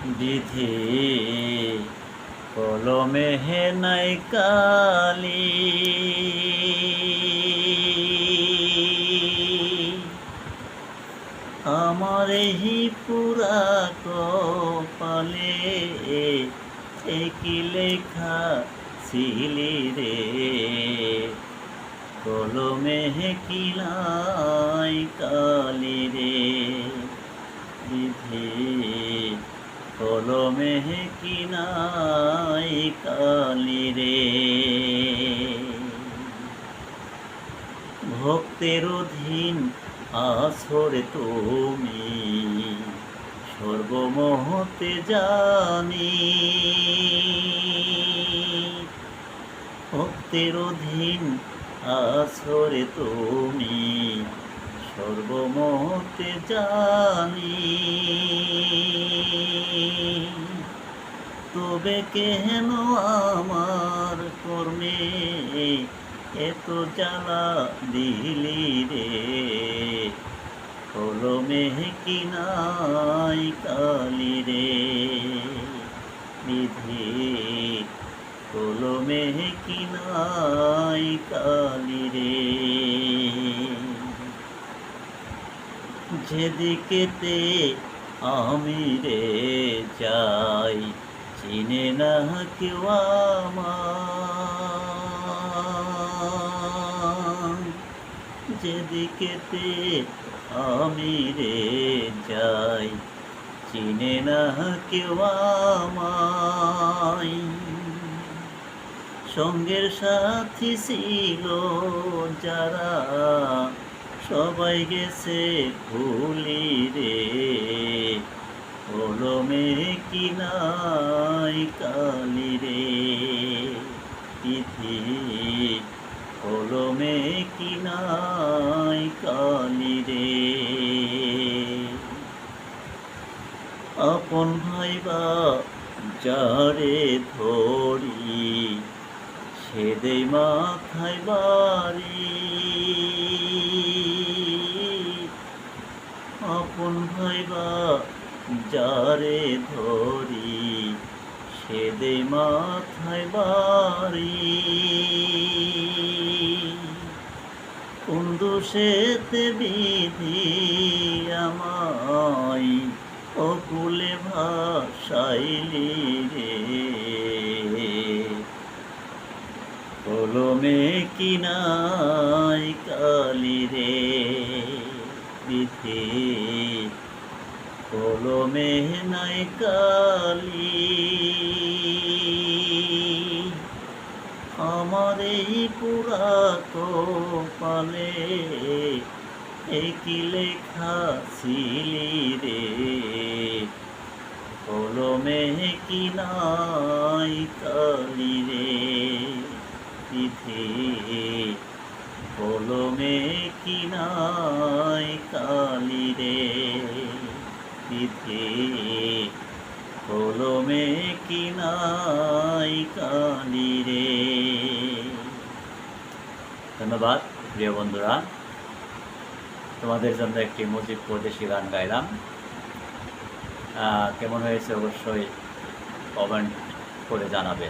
বিধি কলমে হে নাই কালি, আমার এই পুরা কপালে কি লেখা ছিলি রে, কলমে কি নাই কালি রে। বিধি কলমে কি নাই কালি রে। ভক্তের অধীন আছরে তুমি, সর্বমহতে জানি। ভক্তের অধীন আছরে তুমি, সর্বমহতে জানি। তবে কেন আমার কর্মে এত জ্বালা দিলি রে, কলমে কি নাই কালি রে। বিধি কলমে কি নাই কালি রে। যেদিকেতে আমি রে যাই, চিনে না কেউ আমার। যেদিকেতে আমি রে যাই, চিনে না কেউ আমায়। সঙ্গের সাথী ছিল যারা, সবাই গেছে ভুলি রে, কলমে কি নাই কালি রে। বিধি কলমে কি নাই কালি রে। আপন ভাইবা যারে ধরি, সে দেই মাথায় বাড়ি। আপন ভাইবা যারে ধরি, সে দেই মাথায় বাড়ি। কোন দোষেতে বিধি আমায় অকুলে ভাসাইলি রে, কলমে কি নাই কালি রে। বিধি কলমে নাই কালি, আমার এই পুরা কপালে কি লেখা ছিলি রে, কলমে কি নাই কালি রে। বিধি কলমে কি নাই কালি রে। বিধি কলমে কি নাই কালি রে। ধন্যবাদ প্রিয় বন্ধুরা, তোমাদের জন্য একটি মুজিব পরদেশি গান গাইলাম। কেমন হয়েছে অবশ্যই কমেন্ট করে জানাবে।